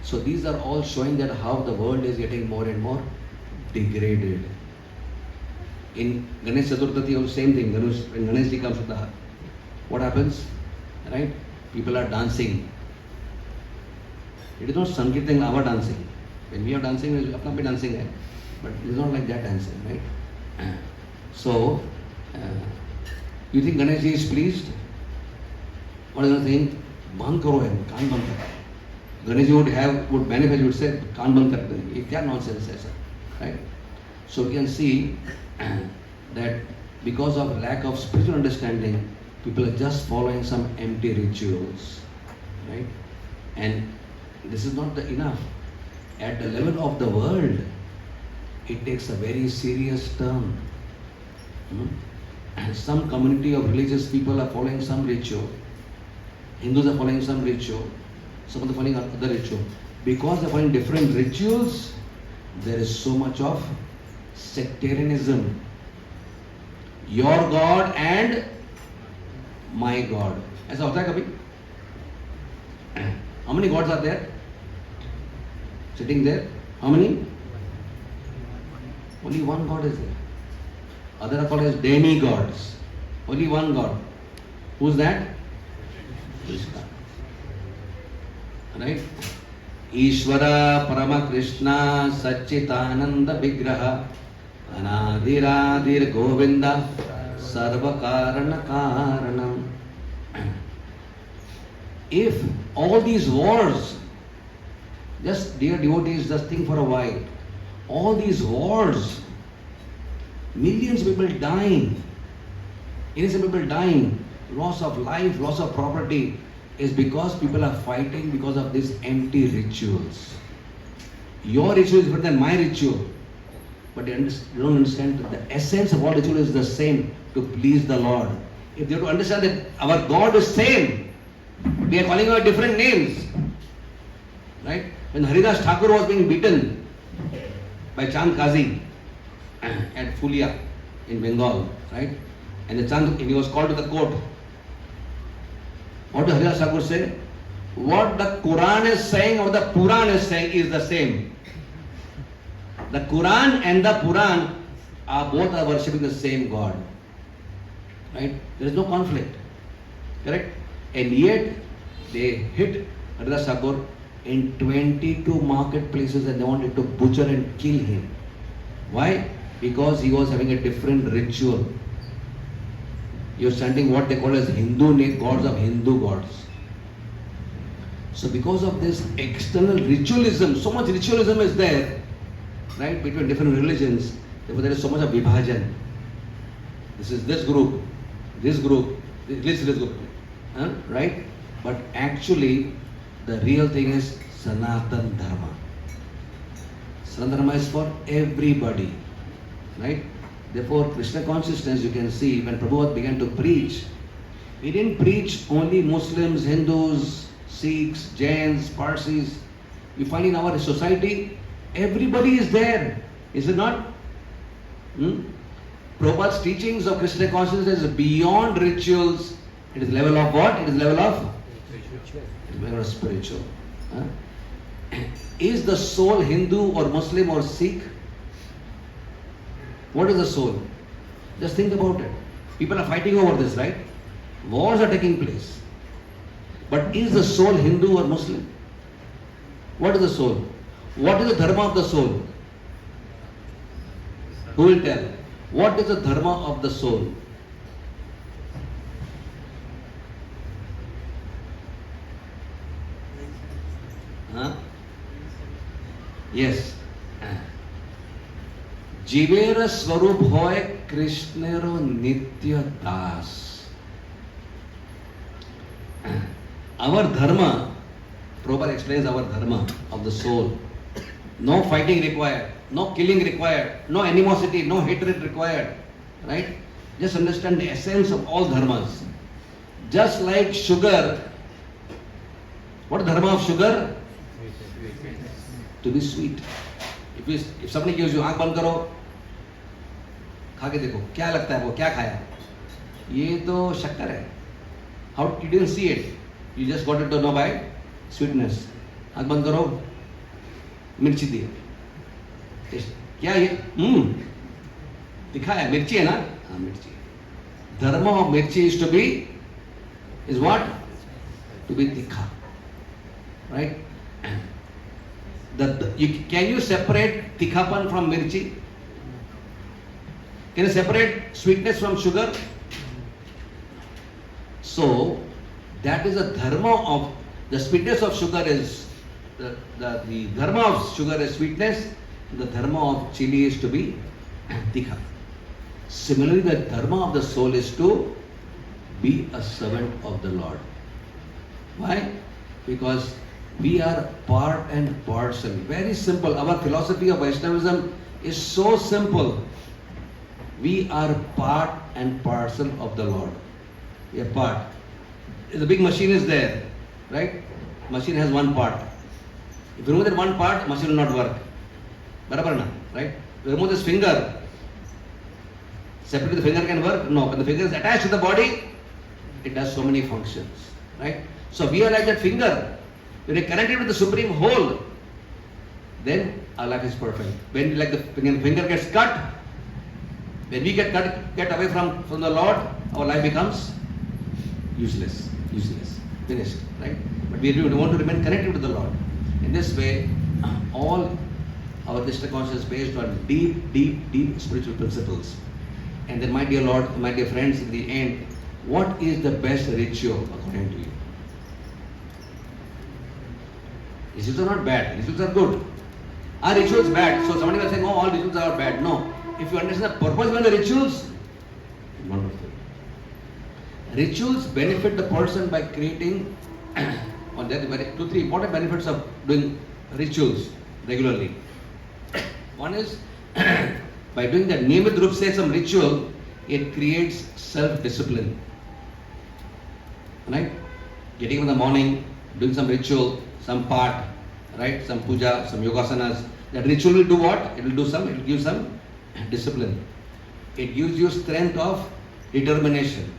So these are all showing that how the world is getting more and more degraded. In Ganesh Chaturthi, also same thing. When Ganesh ji comes to the heart, what happens? Right? People are dancing. It is not Sankirtan our dancing. When we are dancing, we are apna dancing hai. But it is not like that dancing, right? So, you think Ganesh ji is pleased? What is the thing? Band karo hai, kaan band karo. Ganesh ji would benefit, would say, kaan band kar de. Ye kya nonsense hai sir? Right? So you can see that because of lack of spiritual understanding, people are just following some empty rituals, right? And this is not enough. at the level of the world, it takes a very serious turn. And some community of religious people are following some ritual. Hindus are following some ritual. Some of them following other ritual. Because they're following different rituals, there is so much of sectarianism. Your God and my God. ऐसा होता है कभी? How many gods are there? Sitting there? How many? Only one God is there. Others are called as demigods. Only one God. Who's that? Krishna. Right? Ishvara Parama Krishna Satchitananda Vigraha Anadiradir Govinda Sarva Karana Karanam. If all these wars, just dear devotees, just think for a while, all these wars, millions of people dying, innocent people dying, loss of life, loss of property, is because people are fighting because of these empty rituals. Your ritual is better than my ritual. But you don't understand that the essence of all ritual is the same, to please the Lord. If you have to understand that our God is same, we are calling out different names. Right? When Haridas Thakur was being beaten by Chand Kazi at Fulia in Bengal, right? And he was called to the court. What did Haridas Thakur say? What the Quran is saying or the Puran is saying is the same. The Quran and the Puran are both worshipping the same God. Right? There is no conflict. Correct? And yet they hit Haridas Thakur in 22 marketplaces and they wanted to butcher and kill him. Why? Because he was having a different ritual. He was chanting what they call as Hindu gods of Hindu gods. So because of this external ritualism, so much ritualism is there, right, between different religions, therefore there is so much of vibhajan. This is this group, this group, this group, right? But actually, the real thing is Sanatan Dharma. Sanatan Dharma is for everybody, right? Therefore, Krishna consciousness, you can see, when Prabhupada began to preach, he didn't preach only Muslims, Hindus, Sikhs, Jains, Parsis. You find in our society, everybody is there. Is it not? Prabhupada's teachings of Krishna consciousness is beyond rituals. It is level of what? It is level of? It is level of spiritual. Is the soul Hindu or Muslim or Sikh? What is the soul? Just think about it. People are fighting over this, right? Wars are taking place. But is the soul Hindu or Muslim? What is the soul? What is the dharma of the soul? Who will tell? What is the dharma of the soul? Yes. Jivera Swarup hoy Krishnero Nitya Das. Our dharma, Prabhupada explains our dharma of the soul. No fighting required, no killing required, no animosity, no hatred required. Right? Just understand the essence of all dharmas. Just like sugar, what is the dharma of sugar? To be sweet. If somebody gives you, आँख बंद करो, खा के देखो, क्या लगता है वो, क्या खाया? ये तो शक्कर है. How you didn't see it? You just got it to know by sweetness. आँख बंद करो, मिर्ची दी. क्या ये? दिखा है, मिर्ची है ना? हाँ, मिर्ची. Dharma of mirchi is to be, is what? To be tikha. Right? Can you separate tikhapan from mirchi? Can you separate sweetness from sugar? So, that is a dharma of, the sweetness of sugar is, the dharma of sugar is sweetness, the dharma of chili is to be tikha. Similarly, the dharma of the soul is to be a servant of the Lord. Why? Because We are part and parcel. Very simple. Our philosophy of Vaishnavism is so simple. We are part and parcel of the Lord. We are part. The big machine is there, right? Machine has one part. If you remove that one part, machine will not work. Barabar na, right? If you remove this finger, separately the finger can work? No. When the finger is attached to the body, it does so many functions, right? So we are like that finger. When we are connected with the supreme whole, then our life is perfect. When like the finger gets cut, when we get away from the Lord, our life becomes useless, finished, right? But we want to remain connected with the Lord. In this way, all our Krishna consciousness is based on deep spiritual principles. And then, my dear Lord, my dear friends, in the end, what is the best ritual according to you? Rituals are not bad, rituals are good. Are rituals bad? So somebody will say, no, all rituals are bad. No. If you understand the purpose behind the rituals, wonderful. Rituals benefit the person by creating, or there are 2-3 important benefits of doing rituals regularly. One is, by doing that Niyamit Rup se some ritual, it creates self-discipline. Right? Getting up in the morning, doing some ritual, some part, right? Some puja, some yogasanas. That ritual will do what? It will give some discipline. It gives you strength of determination.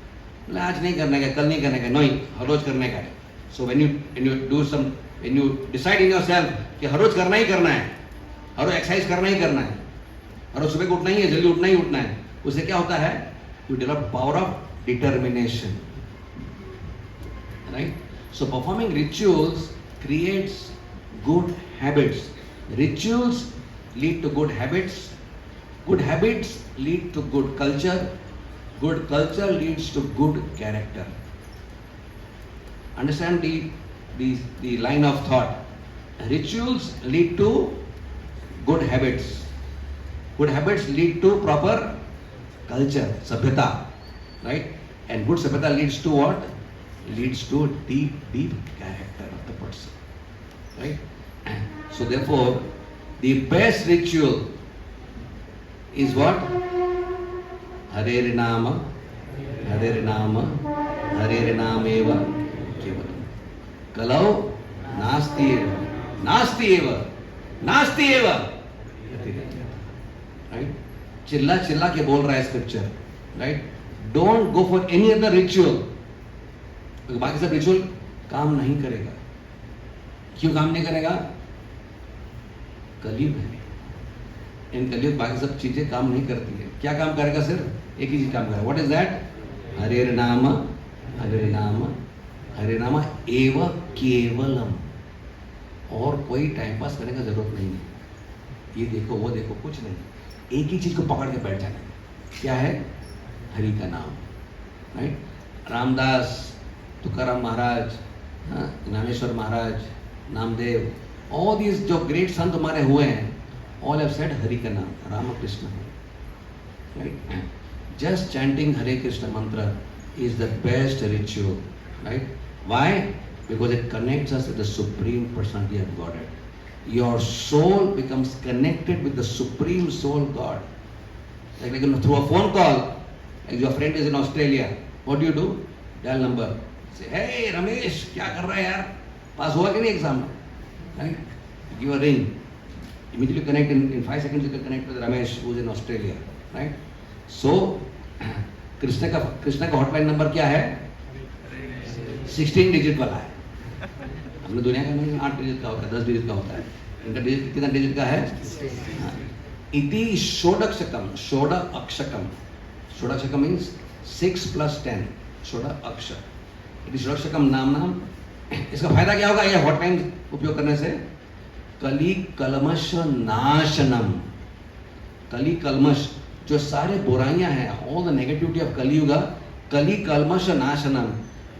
आज नहीं करने का, कल नहीं करने का, नहीं, हर रोज करने का है. So when you decide in yourself कि हर रोज करना ही करना है, हर रोज एक्सरसाइज करना ही करना है, हर रोज सुबह को उठना ही है, जल्दी उठना ही उठना है, उससे क्या होता है? You develop power of determination. Right? So performing rituals creates good habits. Rituals lead to good habits. Good habits lead to good culture. Good culture leads to good character. Understand the line of thought. Rituals lead to good habits. Good habits lead to proper culture, sabhyata, right? And good sabhyata leads to what? Leads to deep character of the person, right? So therefore, the best ritual is what? Hare Nama, Hare Nama, Hare Nameva Kevalam. Kalau Nasti Eva, Nasti Eva, Nasti Eva. Right? Chilla ke bol raha hai scripture, right? Don't go for any other ritual. क्योंकि बाकी सब ritual काम नहीं करेगा. क्यों काम नहीं करेगा? कलयुग है. इन कलयुग बाकी सब चीजें काम नहीं करती है. क्या काम करेगा? सिर्फ एक ही चीज काम करेगा. What is that? हरे नाम, हरे नाम, हरे नाम एव केवलम. और कोई टाइम पास करने का जरूरत नहीं है. ये देखो वो देखो कुछ नहीं. एक ही चीज को पकड़ के बैठ जाना. क्या है? हरि का नाम. Right? Ramdas, Tukaram Maharaj, Dnyaneshwar Maharaj, Namdev, all these जो great संत हमारे हुए हैं, all have said हरि का नाम, Ramakrishna. Right? Just chanting Hare Krishna mantra is the best ritual. Right? Why? Because it connects us with the Supreme Personality of Godhead. Your soul becomes connected with the Supreme Soul God. Like through a phone call, like your friend is in Australia, what do? Dial number. Say, hey Ramesh, क्या कर रहा है यार? पास हुआ कि नहीं exam में? Right? Give a ring. Immediately connect in 5 seconds. You can connect with Ramesh, who is in Australia. Right? So, Krishna का हॉटलाइन नंबर क्या है? 16 डिजिट वाला है. हमने दुनिया का नहीं 8 डिजिट का होता है, 10 डिजिट का होता है. इनका डिजिट कितना डिजिट का है? इति षोडक्षकम, षोडक्षकम. षोडक्षकम means 6 + 10. षोडक्षक. इति षोडक्षकम नाम. इसका फायदा क्या होगा? ये हॉटलाइन उपयोग करने से कली कलमश नाशनम. कली कलमश, जो सारे बुराइयां हैं, ऑल द नेगेटिविटी ऑफ कलियुग, कली कलमश नाशनम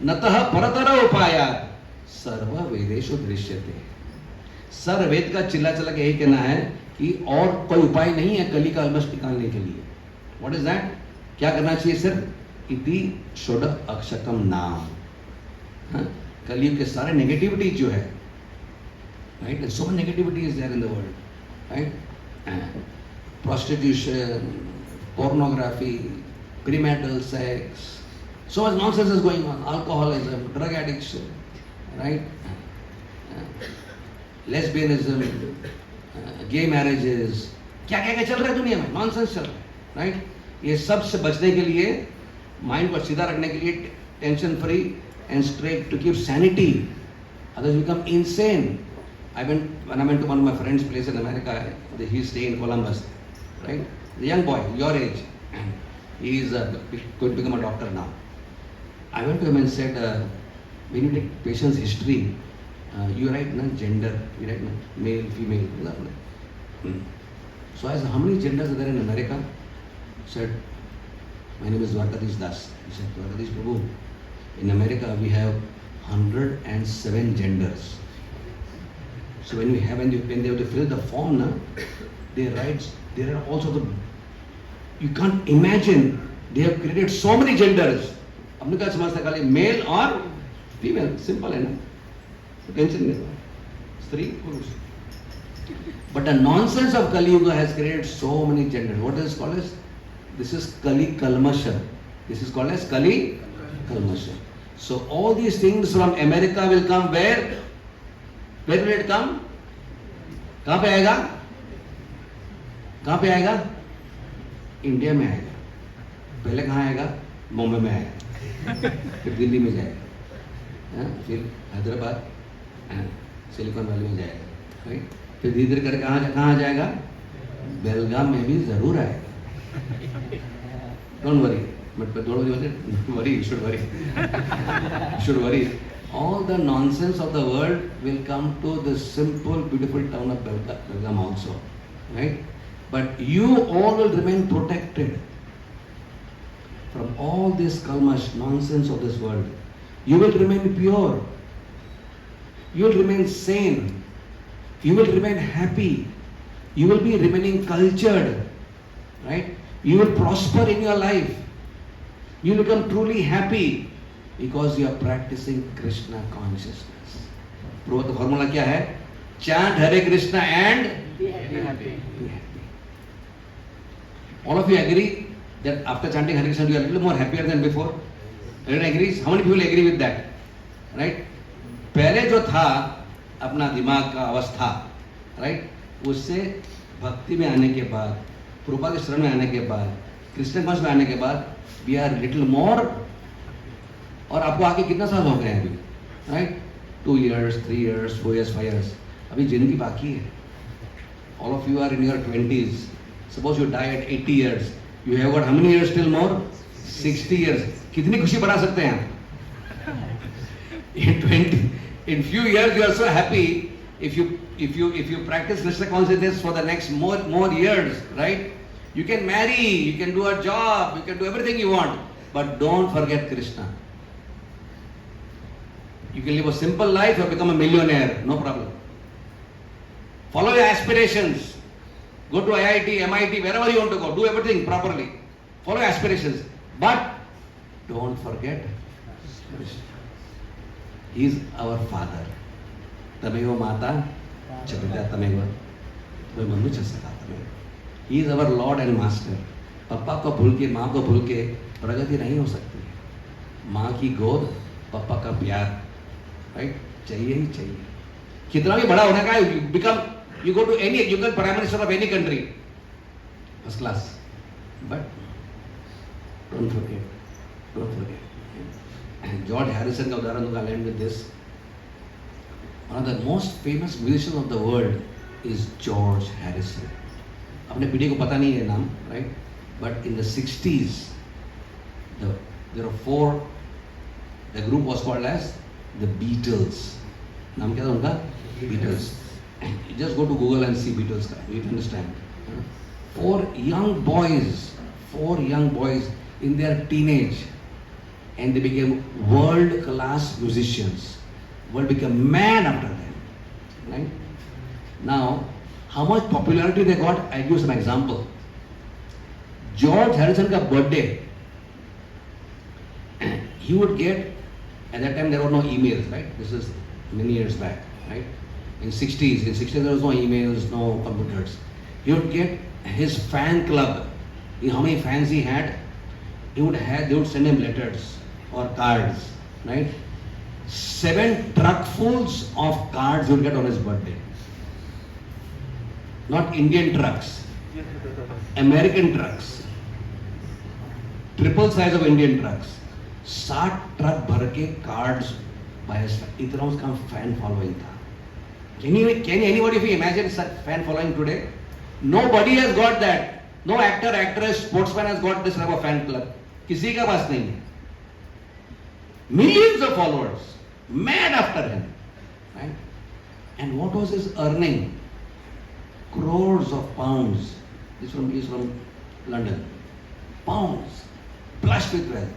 नतः परतर उपाया सर्व वेदेषु दृश्यते. सर वेद का चिल्ला चला के यही कहना है कि और कोई उपाय नहीं है कली का कलमश निकालने के लिए. What is that? क्या करना चाहिए? सिर्फ इति षोडक्षकम नाम. कलयुग के सारे नेगेटिविटी जो है, right? And so much negativity is there in the world, right? Prostitution, pornography, premarital sex, so much nonsense is going on. Alcoholism, drug addiction, right? Lesbianism, gay marriages, क्या क्या क्या चल रहा है दुनिया में, नॉनसेंस चल रहा है, राइट? ये सब से बचने के लिए, माइंड को सीधा रखने के लिए, tension free and straight to keep sanity. Others become insane. When I went to one of my friend's place in America, he stay in Columbus, right? The young boy, your age, he is going to become a doctor now. I went to him and said, when you take patient's history, you write gender, you write male, female, blah, blah. So I said, how many genders are there in America? He said, my name is Dwarkadhish Das. He said, Dwarkadhish Prabhu, in America we have 107 genders. So when they have to fill the form, they write, there are also you can't imagine, they have created so many genders. हमने क्या समझता खाली male or female, simple है ना, tension नहीं, स्त्री पुरुष. But the nonsense of Kali Yuga has created so many genders. What is called as? This is Kali Kalmasha. This is called as Kali Kalmasha. So all these things from America will come where? Where will it come? कहाँ पे आएगा? कहाँ पे आएगा? India में आएगा. पहले कहाँ आएगा? बॉम्बे में आएगा. फिर दिल्ली में जाएगा. फिर हैदराबाद, सिलिकॉन वैली में जाएगा. राइट? फिर धीरे धीरे करके कहाँ जाएगा? बेलगाम में भी जरूर आएगा. Don't worry. But don't worry, you should worry. You should worry. All the nonsense of the world will come to the simple, beautiful town of Belagavi also. Right? But you all will remain protected from all this kalmash, nonsense of this world. You will remain pure. You will remain sane. You will remain happy. You will be remaining cultured. Right? You will prosper in your life. You become truly happy because you are practicing Krishna consciousness. Prabhu, the formula क्या है? Chant Hare Krishna and Be happy. be happy. All of you agree that after chanting Hare Krishna you are a little more happier than before? Everyone agrees? How many people agree with that? Right? पहले जो था अपना दिमाग का अवस्था, right? उससे भक्ति में आने के बाद, प्रभुपाद के शरण में आने के बाद, कृष्ण कॉन्स में आने के बाद, we are little more. और आपको आगे कितना साल हो गए हैं अभी? Right? 2 years, 3 years, 4 years, 5 years. अभी जिंदगी बाकी है. All of you are in your 20s. Suppose you die at 80 years. You have got how many years still more? 60 years. कितनी खुशी बढ़ा सकते हैं? In few years you are so happy if you practice Krishna consciousness for the next more years, right? You can marry, you can do a job, you can do everything you want, but don't forget Krishna. You can live a simple life or become a millionaire, no problem. Follow your aspirations. Go to IIT, MIT, wherever you want to go. Do everything properly. Follow your aspirations. But don't forget Krishna. He is our Father. Tameva Mata, Chapita Tameva. He is our Lord and Master. पापा को भूल के, माँ को भूल के प्रगति नहीं हो सकती है. माँ की गोद, पापा का प्यार, राइट? चाहिए ही चाहिए. कितना भी बड़ा होने का है, you go to any, you can prime minister of any country, first class. But don't forget. And George Harrison का उदाहरण दूंगा, I'll end with this. One of the most famous musicians of the world is George Harrison. अपने पीढ़ी को पता नहीं है नाम, right? But in the 60s, there were 4. The group was called as the Beatles. नाम क्या था उनका? Beatles. You just go to Google and see Beatles. You can understand. 4 young boys in their teenage, and they became world-class musicians. World became mad after them. Right? Now, how much popularity they got? I'll give you some example. George Harrison's birthday, he would get, at that time there were no emails, right? This is many years back, right? In 60s there was no emails, no computers. He would get his fan club. You know how many fans he had? They would send him letters or cards, right? 7 truckfuls of cards he would get on his birthday. Not Indian trucks, American trucks. Triple size of Indian trucks. 60 truck भर के cards bye इतना उसका fan following था. Can anybody imagine such fan following today? Nobody has got that. No actor, actress, sportsman has got this type of fan club. किसी का पास नहीं है. Millions of followers, mad after him, right? And what was his earning? Crores of pounds. He's from London. Pounds, flushed with wealth.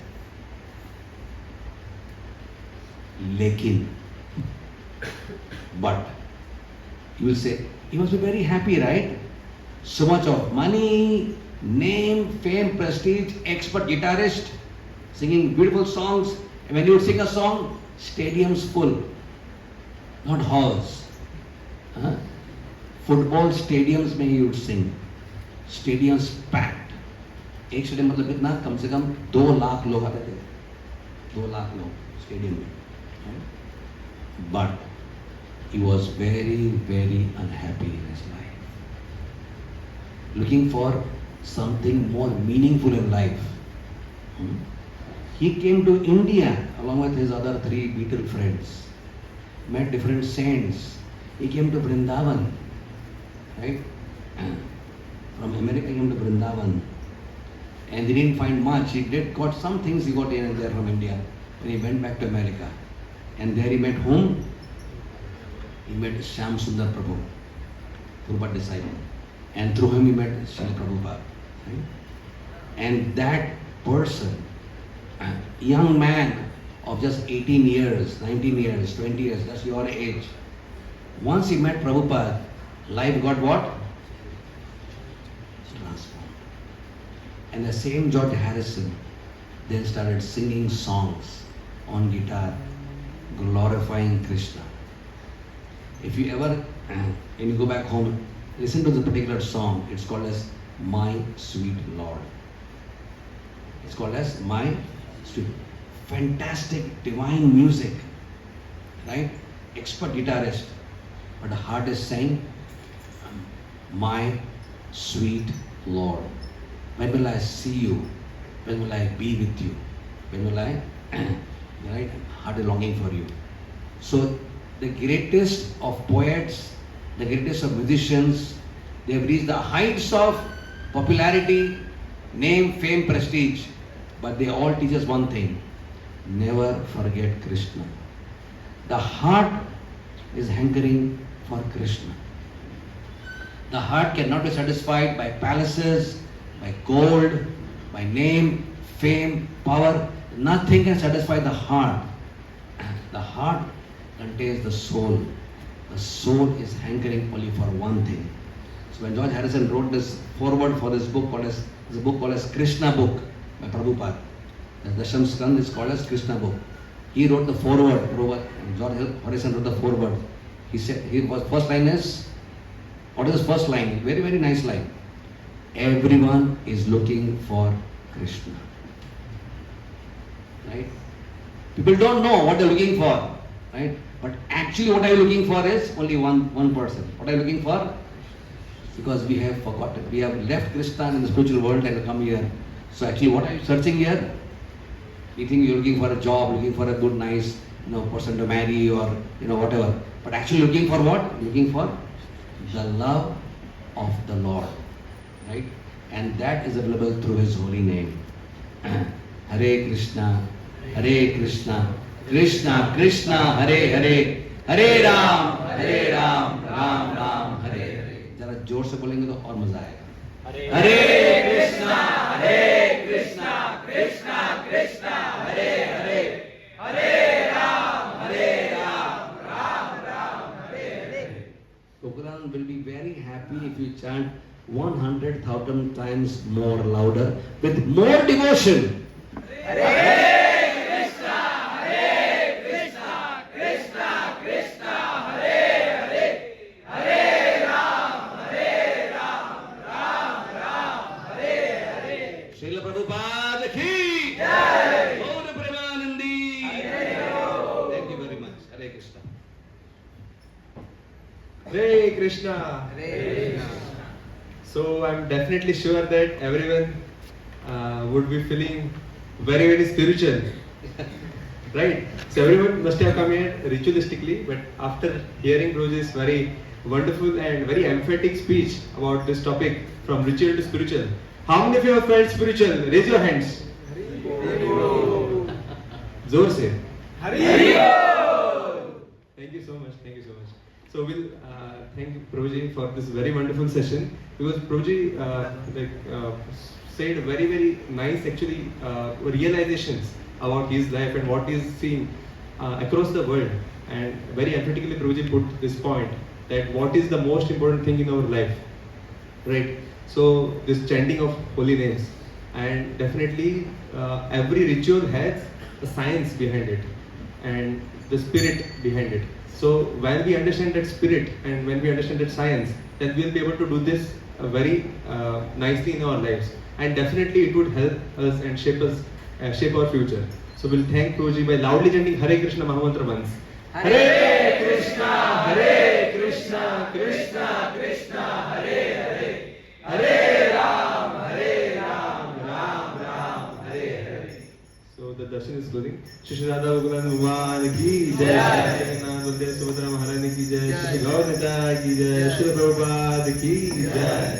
Lekin, but you will say he must be very happy, right? So much of money, name, fame, prestige, expert guitarist, singing beautiful songs. And when you would sing a song, stadiums full, not halls. Football stadiums में he would sing. Stadiums packed. एक stadium मतलब कितना? कम से कम 2 लाख लोग आते थे. 2 लाख लोग stadium में. But he was very, very unhappy in his life. Looking for something more meaningful in life. He came to India along with his other 3 Beatle friends. Met different saints. He came to Vrindavan. Right? From America he came to Vrindavan. And he didn't find much. He got some things he got here and there from India. And he went back to America. And there he met whom? He met Shyam Sundar Prabhu, Prabhupada disciple. And through him he met Srila Prabhupada. Right? And that person, a young man of just 18 years, 19 years, 20 years, that's your age. Once he met Prabhupada, life got what? Transformed. And the same George Harrison then started singing songs on guitar, glorifying Krishna. If you ever, when you go back home, listen to the particular song. It's called as My Sweet Lord. It's called as My Sweet. Fantastic, divine music, right? Expert guitarist. But the heart is saying, My Sweet Lord. When will I see you? When will I be with you? When will I, right? Heart is longing for you. So the greatest of poets, the greatest of musicians, they have reached the heights of popularity, name, fame, prestige. But they all teach us one thing: never forget Krishna. The heart is hankering for Krishna. The heart cannot be satisfied by palaces, by gold, by name, fame, power. Nothing can satisfy the heart. The heart contains the soul. The soul is hankering only for one thing. So when George Harrison wrote this foreword for this book called as Krishna Book by Prabhupada, the Dasham Skand is called as Krishna Book. He wrote the foreword. George Harrison wrote the foreword. He said, first line is, what is the first line? Very, very nice line. Everyone is looking for Krishna. Right? People don't know what they're looking for. Right? But actually what are you looking for is only one person. What are you looking for? Because we have forgotten. We have left Krishna in the spiritual world and come here. So actually what are you searching here? You think you're looking for a job, looking for a good, nice, person to marry or, whatever. But actually looking for what? Looking for the love of the Lord. Right? And that is available through His holy name. Hare Krishna, Krishna Krishna, Hare Hare, Hare Ram, Ram Ram, Hare Hare. जरा जोर से बोलेंगे तो और मजा आएगा. Hare Krishna, Krishna Krishna, Hare Hare, Hare Ram, Ram Ram, Hare Hare. Gokulan will be very happy if you chant 100,000 times more louder with more devotion. Hare Krishna, Krishna Krishna, Hare Hare, Hare Krishna. So I'm definitely sure that everyone would be feeling very, very spiritual. Right? So everyone must have come here ritualistically, but after hearing Broji's very wonderful and very emphatic speech about this topic from ritual to spiritual, how many of you have felt spiritual? Raise your hands. Zor se. Thank you so much. Thank you so much. So we'll thank Prabhuji for this very wonderful session, because Prabhuji said very, very nice actually realizations about his life and what he's seen across the world, and very emphatically Prabhuji put this point that what is the most important thing in our life, right? So this chanting of holy names, and definitely every ritual has a science behind it and the spirit behind it. So when we understand that spirit and when we understand that science, then we'll be able to do this very nicely in our lives, and definitely it would help us and shape our future. So we'll thank Prabhuji by loudly chanting Hare Krishna Mahamantra once. Hare Krishna, Krishna Krishna, Hare Hare, Hare Ram, Ram Ram, Hare Hare. So the darshan is closing. Shri Radha Bhagavan Bhagwan ki jai, Jagannath Baladev Subhadra Maharani ki jai, Shri Gaur Nita ki jai, Shri Prabhupada ki jai.